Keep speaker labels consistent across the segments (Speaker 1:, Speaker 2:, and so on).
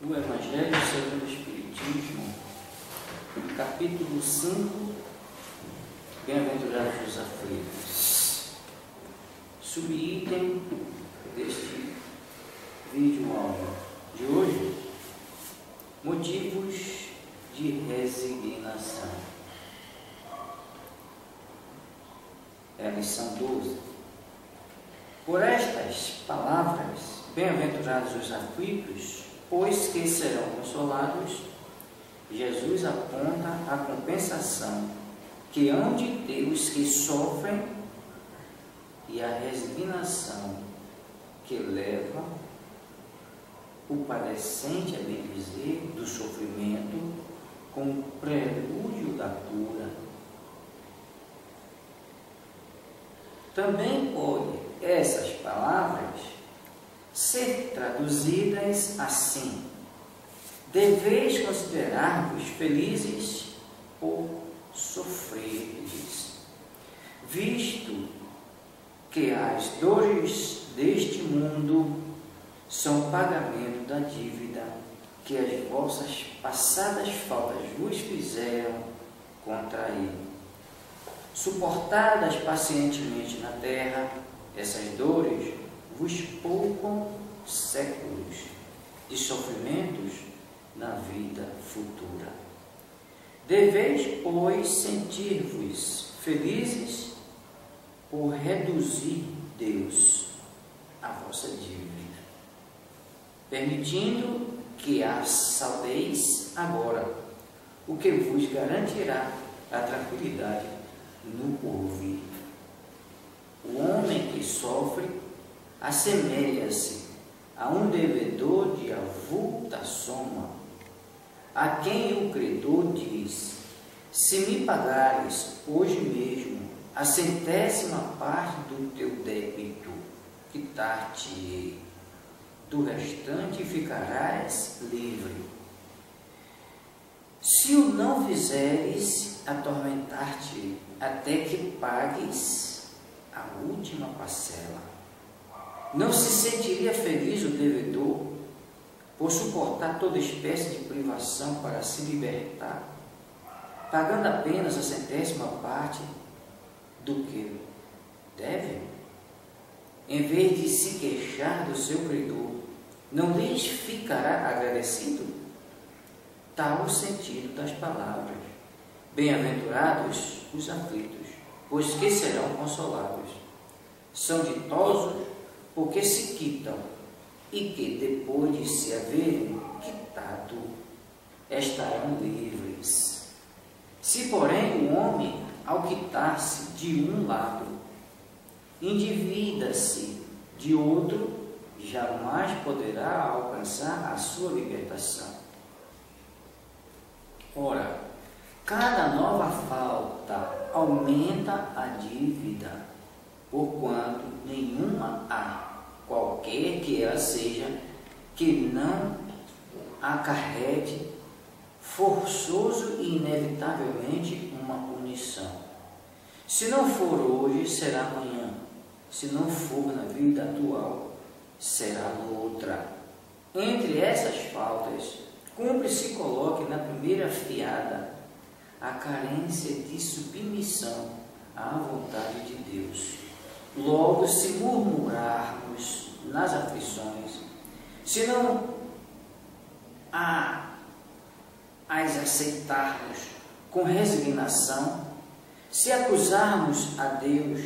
Speaker 1: O Evangelho segundo o Espiritismo, capítulo 5, Bem-aventurados os aflitos. Subitem deste vídeo áudio de hoje, motivos de resignação. É a lição 12. Por estas palavras, bem-aventurados os aflitos, pois que serão consolados, Jesus aponta a compensação que hão de ter os que sofrem e a resignação que leva o padecente a bem dizer do sofrimento como prelúdio da cura. Também pode essas palavras ser traduzidas assim: deveis considerar-vos felizes por sofrerdes, visto que as dores deste mundo são pagamento da dívida que as vossas passadas faltas vos fizeram contrair. Suportadas pacientemente na terra, essas dores vos poupam séculos de sofrimentos na vida futura. Deveis, pois, sentir-vos felizes por reduzir Deus a vossa dívida, permitindo que a saldeis agora, o que vos garantirá a tranquilidade no porvir. O homem que sofre assemelha-se a um devedor de avulta soma, a quem o credor diz: se me pagares hoje mesmo a 100ª parte do teu débito, quitar-te-ei, do restante ficarás livre. Se o não fizeres, atormentar-te até que pagues a última parcela. Não se sentiria feliz o devedor por suportar toda espécie de privação para se libertar, pagando apenas a 100ª parte do que deve? Em vez de se queixar do seu credor, não lhes ficará agradecido? Tal o sentido das palavras: bem-aventurados os aflitos, pois que serão consolados. São ditosos porque se quitam, e que, depois de se haverem quitado, estarão livres. Se, porém, o homem, ao quitar-se de um lado, endivida-se de outro, jamais poderá alcançar a sua libertação. Ora, cada nova falta aumenta a dívida, porquanto nenhuma há, qualquer que ela seja, que não acarrete forçoso e inevitavelmente uma punição. Se não for hoje, será amanhã. Se não for na vida atual, será noutra. Entre essas faltas, cumpre se coloque na primeira fiada a carência de submissão à vontade de Deus. Logo, se murmurarmos nas aflições, se não as aceitarmos com resignação, se acusarmos a Deus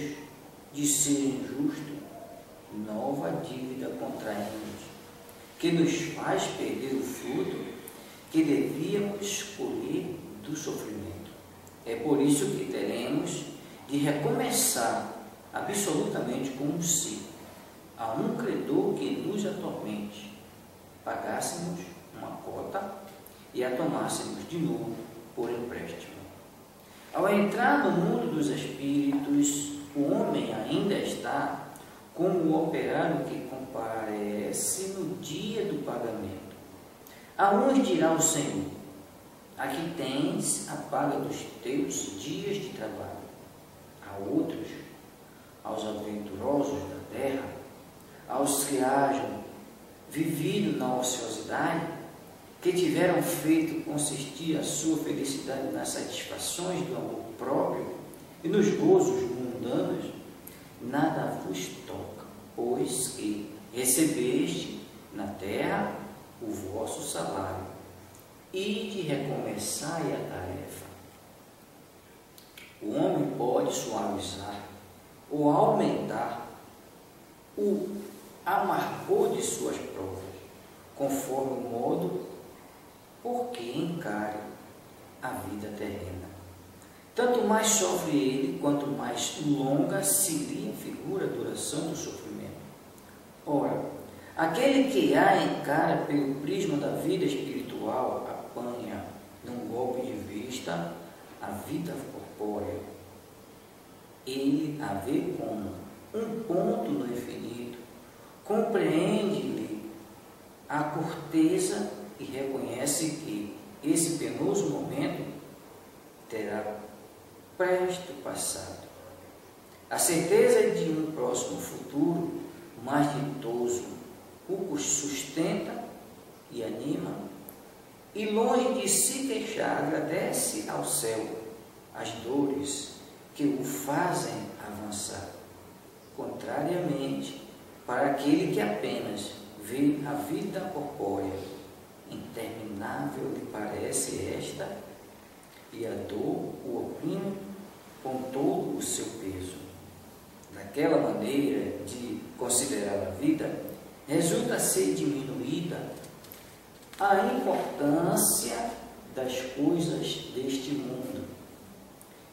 Speaker 1: de ser injusto, nova dívida contraímos, que nos faz perder o fruto que devíamos colher do sofrimento. É por isso que teremos de recomeçar absolutamente como se a um credor que nos atormente pagássemos uma cota e a tomássemos de novo por empréstimo. Ao entrar no mundo dos espíritos, o homem ainda está como o operário que comparece no dia do pagamento. A uns dirá o Senhor: aqui tens a paga dos teus dias de trabalho. A outros, aos aventurosos da terra, aos que hajam vivido na ociosidade, que tiveram feito consistir a sua felicidade nas satisfações do amor próprio e nos gozos mundanos, nada vos toca, pois que recebeste na terra o vosso salário, e de recomeçai a tarefa. O homem pode suavizar ou aumentar o amargor de suas provas, conforme o modo por que encare a vida terrena. Tanto mais sofre ele, quanto mais longa se lhe figura a duração do sofrimento. Ora, aquele que a encara pelo prisma da vida espiritual apanha, num golpe de vista, a vida corpórea. Ele a vê como um ponto no infinito, compreende-lhe a corteza e reconhece que esse penoso momento terá presto passado. A certeza de um próximo futuro mais ditoso o sustenta e anima, e longe de se queixar, agradece ao céu as dores que o fazem avançar. Contrariamente, para aquele que apenas vê a vida corpórea, interminável lhe parece esta, e a dor o oprime com todo o seu peso. Daquela maneira de considerar a vida, resulta ser diminuída a importância das coisas deste mundo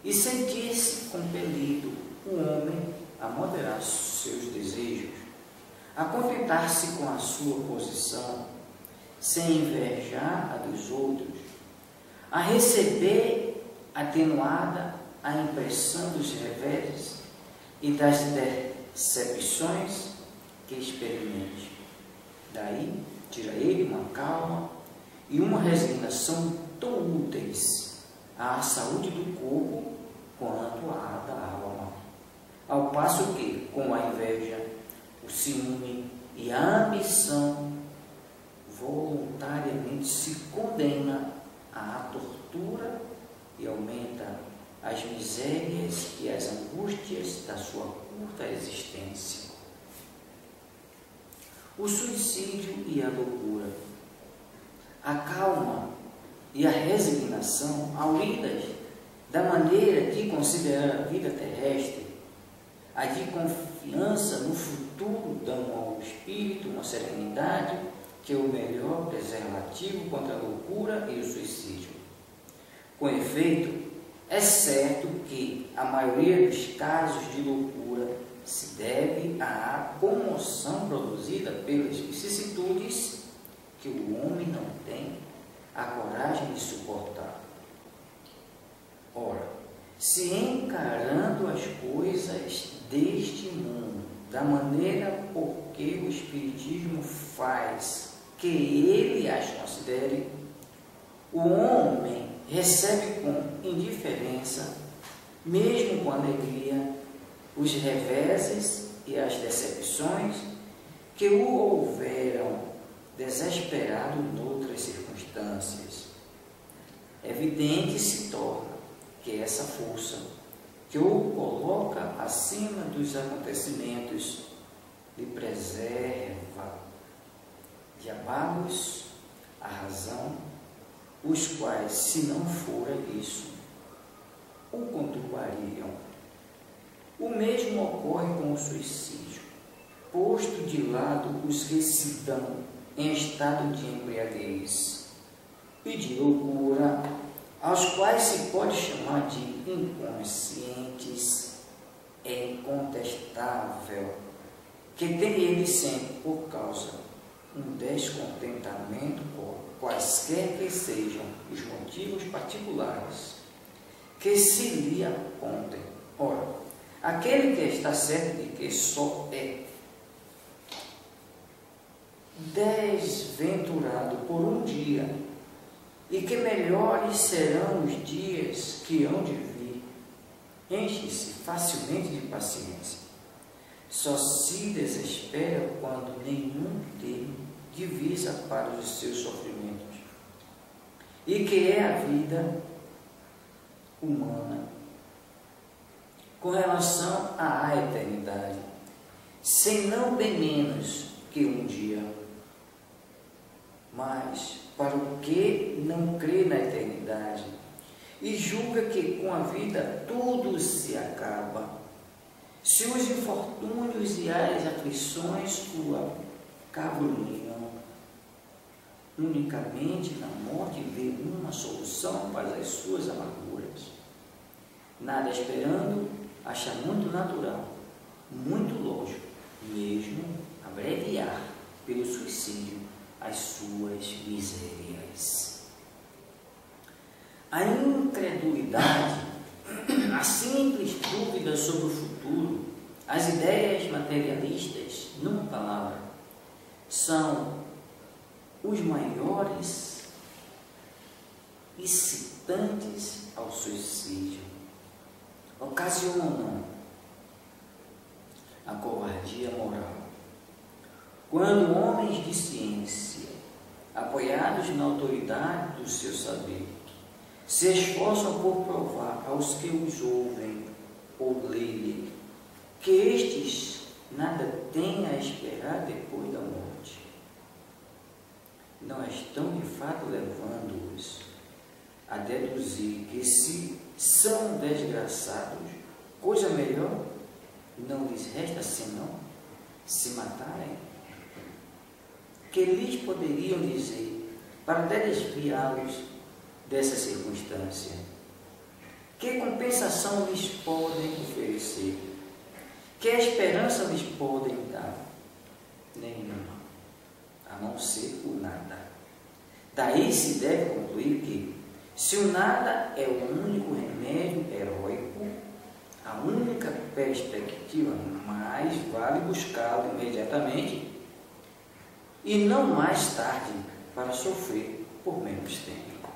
Speaker 1: e sentir-se compelido o homem a moderar seus desejos, a contentar-se com a sua posição, sem invejar a dos outros, a receber atenuada a impressão dos reveses e das decepções que experimente. Daí tira ele uma calma e uma resignação tão úteis à saúde do corpo quanto à da alma, ao passo que, com a inveja, o ciúme e a ambição, voluntariamente se condena à tortura e aumenta as misérias e as angústias da sua curta existência. O suicídio e a loucura, a calma e a resignação, ao lidas da maneira de considerar a vida terrestre, a de confiança no futuro, dão ao espírito uma serenidade que é o melhor preservativo contra a loucura e o suicídio. Com efeito, é certo que a maioria dos casos de loucura se deve à comoção produzida pelas vicissitudes que o homem não tem a coragem de suportar. Ora, se encarando as coisas deste mundo da maneira por que o Espiritismo faz que ele as considere, o homem recebe com indiferença, mesmo com alegria, os reveses e as decepções que o houveram desesperado noutras circunstâncias. Evidente se torna que essa força que o coloca acima dos acontecimentos lhe preserva de abalos a razão, os quais, se não fora isso, o conturbariam. O mesmo ocorre com o suicídio, posto de lado os que se dão em estado de embriaguez e de loucura, aos quais se pode chamar de inconscientes. É incontestável que tem ele sempre, por causa um descontentamento, por quaisquer que sejam os motivos particulares que se lhe apontem. Ora, aquele que está certo de que só é desventurado por um dia e que melhores serão os dias que hão de vir, enche-se facilmente de paciência. Só se desespera quando nenhum tem divisa para os seus sofrimentos. e que é a vida humana com relação à eternidade, senão bem menos que um dia. Mas para o que não crê na eternidade e julga que com a vida tudo se acaba, se os infortúnios e as aflições o acabrunham, unicamente na morte vê uma solução para as suas amarguras. Nada esperando, acha muito natural, muito lógico, mesmo abreviar pelo suicídio as suas misérias. A incredulidade, a simples dúvida sobre o futuro, as ideias materialistas, numa palavra, são os maiores incitantes ao suicídio. Ocasionam a covardia moral. Quando homens de ciência, apoiados na autoridade do seu saber, se esforçam por provar aos que os ouvem ou leem que estes nada têm a esperar depois da morte, não estão de fato levando-os a deduzir que se são desgraçados, coisa melhor não lhes resta senão se matarem? Que lhes poderiam dizer para desviá-los dessa circunstância? Que compensação lhes podem oferecer? Que esperança lhes podem dar? Nenhuma, a não ser o nada. Daí se deve concluir que, se o nada é o único remédio heróico, a única perspectiva, mais vale buscá-lo imediatamente e não mais tarde para sofrer por menos tempo.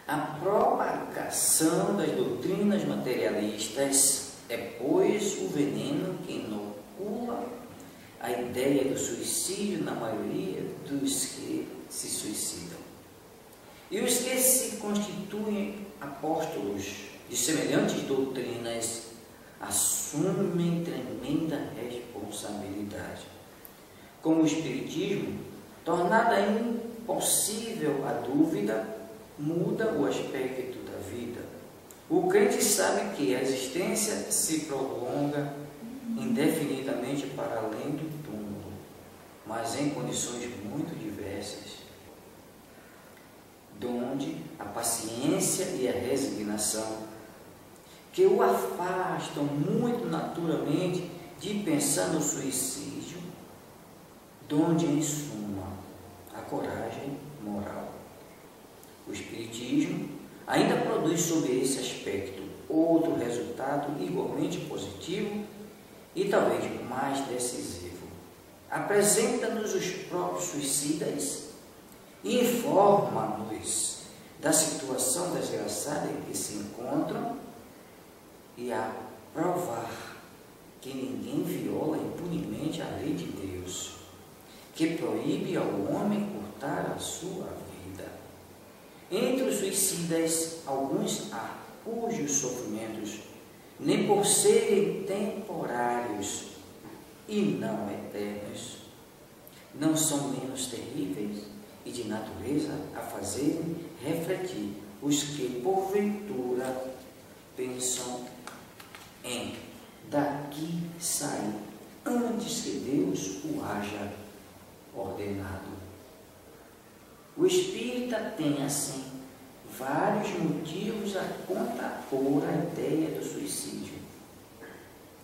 Speaker 1: A propagação das doutrinas materialistas é, pois, o veneno que inocula a ideia do suicídio na maioria dos que se suicidam. E os que se constituem apóstolos de semelhantes doutrinas assumem tremenda responsabilidade. Como o Espiritismo, tornada impossível a dúvida, muda o aspecto da vida. O crente sabe que a existência se prolonga indefinidamente para além do túmulo, mas em condições muito diversas, donde a paciência e a resignação, que o afastam muito naturalmente de pensar no suicídio, donde, em suma, a coragem moral. O Espiritismo ainda produz sobre esse aspecto outro resultado igualmente positivo e talvez mais decisivo. Apresenta-nos os próprios suicidas e informa-nos da situação desgraçada em que se encontram e a provar que ninguém viola impunemente a lei de Deus, que proíbe ao homem cortar a sua vida. Entre os suicidas, alguns há cujos sofrimentos, nem por serem temporários e não eternos, não são menos terríveis e de natureza a fazerem refletir os que porventura pensam em daqui sair antes que Deus o haja ordenado. O espírita tem, assim, vários motivos a contrapor a ideia do suicídio.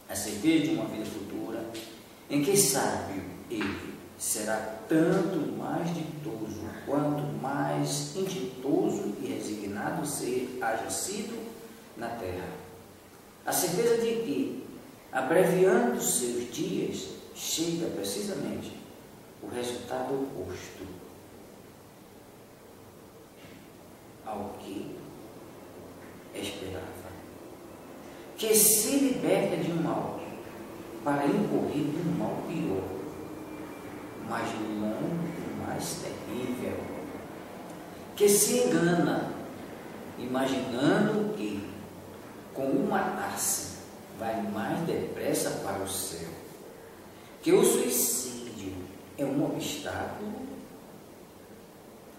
Speaker 1: A certeza de uma vida futura, em que sábio ele será tanto mais ditoso quanto mais inditoso e resignado ser haja sido na terra. A certeza de que, abreviando seus dias, chega precisamente o resultado oposto ao que esperava, que se liberta de um mal para incorrer num mal pior, mais longo e mais terrível, que se engana, imaginando que, com uma taça, vai mais depressa para o céu, que o suicídio é um obstáculo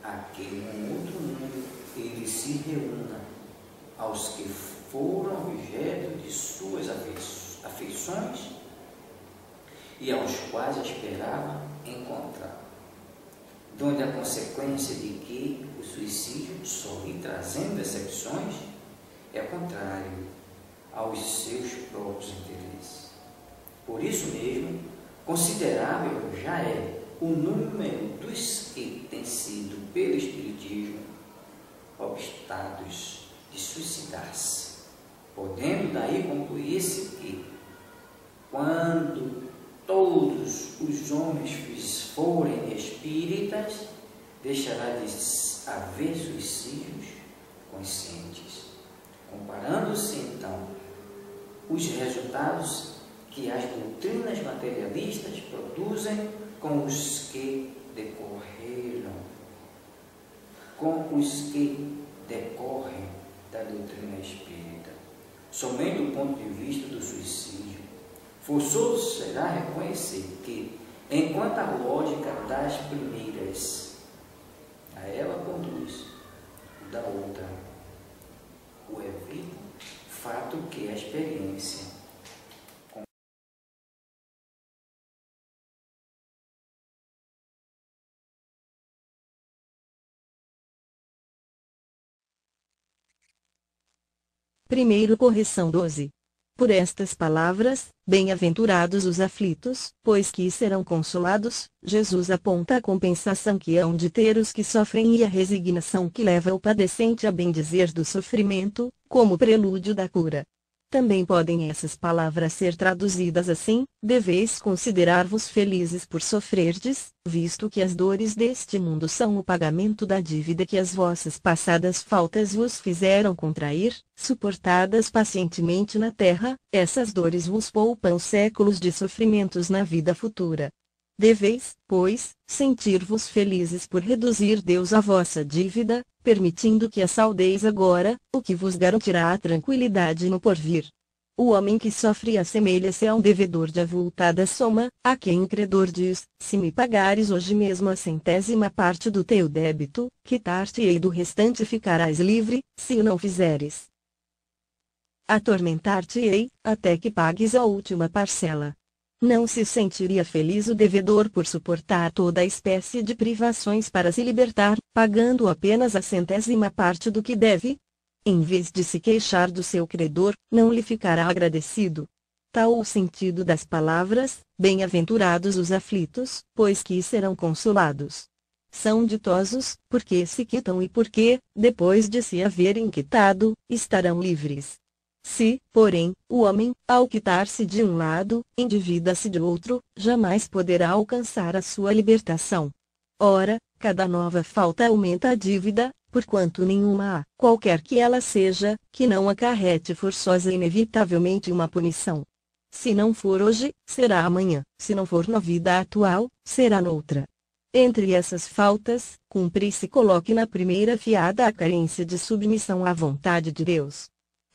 Speaker 1: a que no outro mundo ele se reúna aos que foram objeto de suas afeições e aos quais esperava encontrar, donde a consequência de que o suicídio só lhe trazendo decepções é contrário aos seus próprios interesses. Por isso mesmo, considerável já é o número dos que têm sido pelo Espiritismo obstados de suicidar-se, podendo daí concluir-se que, quando todos os homens forem espíritas, deixará de haver suicídios conscientes, comparando-se então os resultados que as doutrinas materialistas produzem com os que decorrem da doutrina espírita. Somente do ponto de vista do suicídio, forçoso será reconhecer que, enquanto a lógica das primeiras a ela conduz, o da outra o evita, fato que a experiência
Speaker 2: Primeiro Correção 12. Por estas palavras, bem-aventurados os aflitos, pois que serão consolados, Jesus aponta a compensação que hão de ter os que sofrem e a resignação que leva o padecente a bendizer do sofrimento, como prelúdio da cura. Também podem essas palavras ser traduzidas assim: deveis considerar-vos felizes por sofrerdes, visto que as dores deste mundo são o pagamento da dívida que as vossas passadas faltas vos fizeram contrair, suportadas pacientemente na terra, essas dores vos poupam séculos de sofrimentos na vida futura. Deveis, pois, sentir-vos felizes por reduzir Deus a vossa dívida, permitindo que a saldeis agora, o que vos garantirá a tranquilidade no porvir. O homem que sofre assemelha-se a um devedor de avultada soma, a quem o credor diz: se me pagares hoje mesmo a 100ª parte do teu débito, quitar-te-ei do restante e ficarás livre, se o não fizeres. Atormentar-te-ei, até que pagues a última parcela. Não se sentiria feliz o devedor por suportar toda a espécie de privações para se libertar, pagando apenas a 100ª parte do que deve? Em vez de se queixar do seu credor, não lhe ficará agradecido. Tal o sentido das palavras: bem-aventurados os aflitos, pois que serão consolados. São ditosos, porque se quitam e porque, depois de se haverem quitado, estarão livres. Se, porém, o homem, ao quitar-se de um lado, endivida-se de outro, jamais poderá alcançar a sua libertação. Ora, cada nova falta aumenta a dívida, porquanto nenhuma há, qualquer que ela seja, que não acarrete forçosa e inevitavelmente uma punição. Se não for hoje, será amanhã; se não for na vida atual, será noutra. Entre essas faltas, cumpre se coloque na primeira fiada a carência de submissão à vontade de Deus.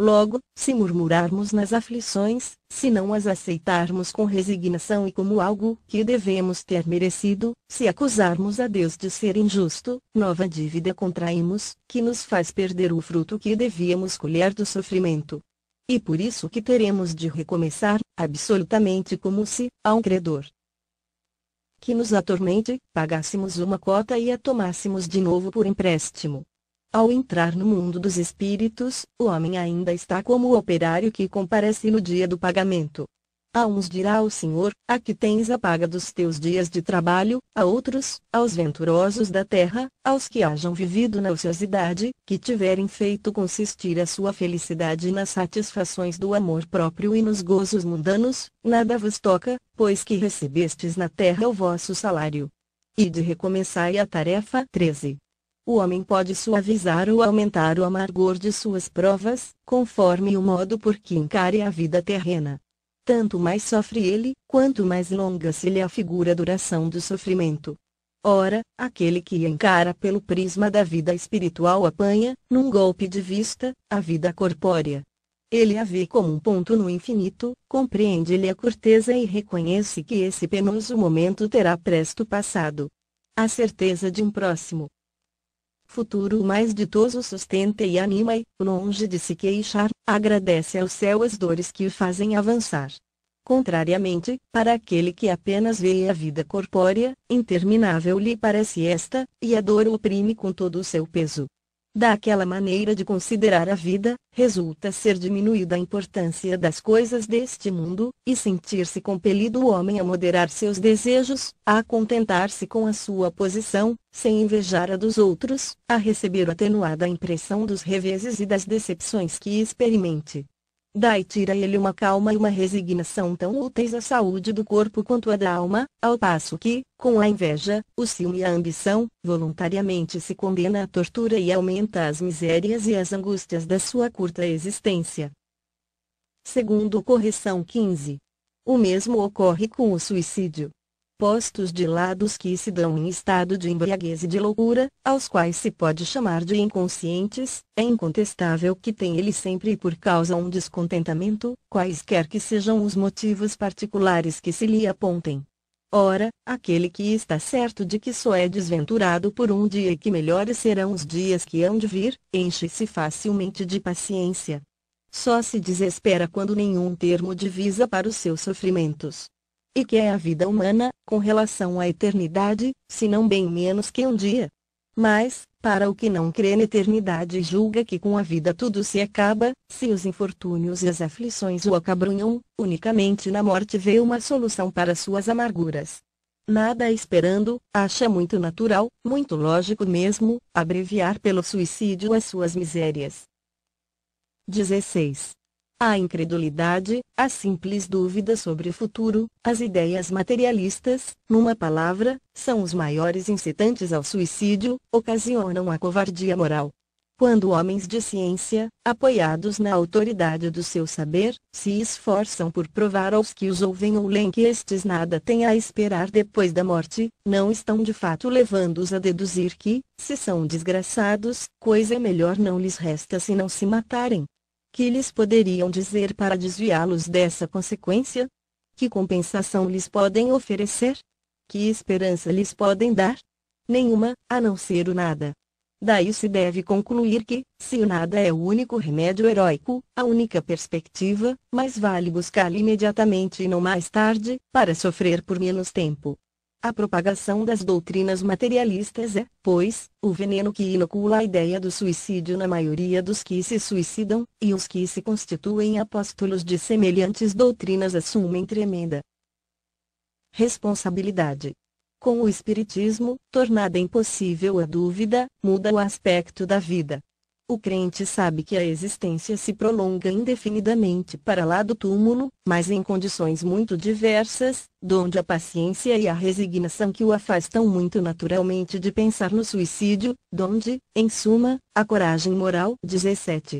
Speaker 2: Logo, se murmurarmos nas aflições, se não as aceitarmos com resignação e como algo que devemos ter merecido, se acusarmos a Deus de ser injusto, nova dívida contraímos, que nos faz perder o fruto que devíamos colher do sofrimento. E por isso que teremos de recomeçar, absolutamente como se, a um credor que nos atormente, pagássemos uma cota e a tomássemos de novo por empréstimo. Ao entrar no mundo dos espíritos, o homem ainda está como o operário que comparece no dia do pagamento. A uns dirá o Senhor: aqui tens a paga dos teus dias de trabalho; a outros, aos venturosos da terra, aos que hajam vivido na ociosidade, que tiverem feito consistir a sua felicidade nas satisfações do amor próprio e nos gozos mundanos, nada vos toca, pois que recebestes na terra o vosso salário. Ide recomeçai a tarefa. 13. O homem pode suavizar ou aumentar o amargor de suas provas, conforme o modo por que encare a vida terrena. Tanto mais sofre ele, quanto mais longa se lhe afigura a duração do sofrimento. Ora, aquele que encara pelo prisma da vida espiritual apanha, num golpe de vista, a vida corpórea. Ele a vê como um ponto no infinito, compreende-lhe a corteza e reconhece que esse penoso momento terá presto passado. A certeza de um próximo futuro mais ditoso sustenta e anima e, longe de se queixar, agradece ao céu as dores que o fazem avançar. Contrariamente, para aquele que apenas vê a vida corpórea, interminável lhe parece esta, e a dor o oprime com todo o seu peso. Daquela maneira de considerar a vida, resulta ser diminuída a importância das coisas deste mundo, e sentir-se compelido o homem a moderar seus desejos, a contentar-se com a sua posição, sem invejar a dos outros, a receber atenuada a impressão dos reveses e das decepções que experimente. Daí tira ele uma calma e uma resignação tão úteis à saúde do corpo quanto à da alma, ao passo que, com a inveja, o ciúme e a ambição, voluntariamente se condena à tortura e aumenta as misérias e as angústias da sua curta existência. Segundo correção 15. O mesmo ocorre com o suicídio. Postos de lado os que se dão em estado de embriaguez e de loucura, aos quais se pode chamar de inconscientes, é incontestável que tem ele sempre por causa um descontentamento, quaisquer que sejam os motivos particulares que se lhe apontem. Ora, aquele que está certo de que só é desventurado por um dia e que melhores serão os dias que hão de vir, enche-se facilmente de paciência. Só se desespera quando nenhum termo divisa para os seus sofrimentos. E que é a vida humana, com relação à eternidade, se não bem menos que um dia? Mas, para o que não crê na eternidade e julga que com a vida tudo se acaba, se os infortúnios e as aflições o acabrunham, unicamente na morte vê uma solução para suas amarguras. Nada esperando, acha muito natural, muito lógico mesmo, abreviar pelo suicídio as suas misérias. 16. A incredulidade, a simples dúvida sobre o futuro, as ideias materialistas, numa palavra, são os maiores incitantes ao suicídio, ocasionam a covardia moral. Quando homens de ciência, apoiados na autoridade do seu saber, se esforçam por provar aos que os ouvem ou leem que estes nada têm a esperar depois da morte, não estão de fato levando-os a deduzir que, se são desgraçados, coisa melhor não lhes resta senão se matarem. Que lhes poderiam dizer para desviá-los dessa consequência? Que compensação lhes podem oferecer? Que esperança lhes podem dar? Nenhuma, a não ser o nada. Daí se deve concluir que, se o nada é o único remédio heróico, a única perspectiva, mais vale buscá-lo imediatamente e não mais tarde, para sofrer por menos tempo. A propagação das doutrinas materialistas é, pois, o veneno que inocula a ideia do suicídio na maioria dos que se suicidam, e os que se constituem apóstolos de semelhantes doutrinas assumem tremenda responsabilidade. Com o Espiritismo, tornada impossível a dúvida, muda o aspecto da vida. O crente sabe que a existência se prolonga indefinidamente para lá do túmulo, mas em condições muito diversas, donde a paciência e a resignação que o afastam muito naturalmente de pensar no suicídio, donde, em suma, a coragem moral. 17.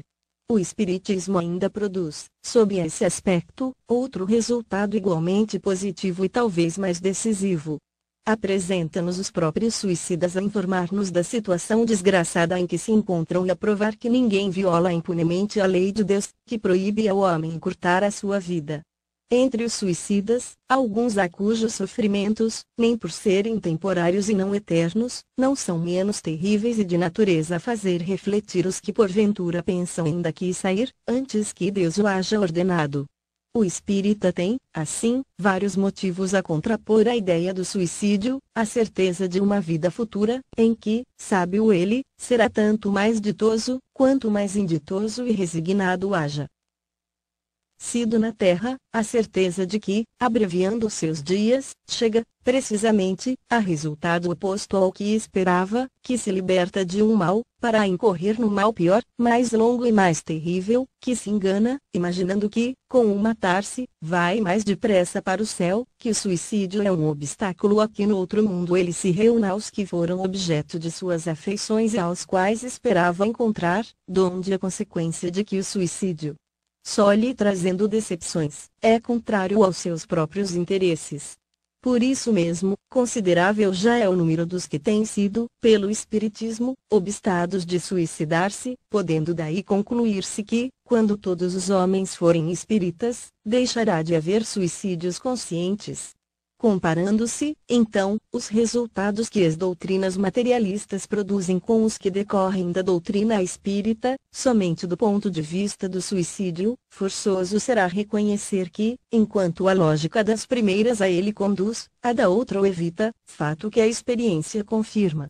Speaker 2: O Espiritismo ainda produz, sob esse aspecto, outro resultado igualmente positivo e talvez mais decisivo. Apresenta-nos os próprios suicidas a informar-nos da situação desgraçada em que se encontram e a provar que ninguém viola impunemente a lei de Deus, que proíbe ao homem encurtar a sua vida. Entre os suicidas, alguns há cujos sofrimentos, nem por serem temporários e não eternos, não são menos terríveis e de natureza a fazer refletir os que porventura pensam em daqui sair, antes que Deus o haja ordenado. O espírita tem, assim, vários motivos a contrapor à ideia do suicídio, a certeza de uma vida futura, em que, sabe-o ele, será tanto mais ditoso, quanto mais inditoso e resignado haja sido na terra, a certeza de que, abreviando seus dias, chega, precisamente, a resultado oposto ao que esperava, que se liberta de um mal, para incorrer no mal pior, mais longo e mais terrível, que se engana, imaginando que, com o matar-se, vai mais depressa para o céu, que o suicídio é um obstáculo a que no outro mundo ele se reúna aos que foram objeto de suas afeições e aos quais esperava encontrar, donde a consequência de que o suicídio, só lhe trazendo decepções, é contrário aos seus próprios interesses. Por isso mesmo, considerável já é o número dos que têm sido, pelo Espiritismo, obstados de suicidar-se, podendo daí concluir-se que, quando todos os homens forem espíritas, deixará de haver suicídios conscientes. Comparando-se, então, os resultados que as doutrinas materialistas produzem com os que decorrem da doutrina espírita, somente do ponto de vista do suicídio, forçoso será reconhecer que, enquanto a lógica das primeiras a ele conduz, a da outra o evita, fato que a experiência confirma.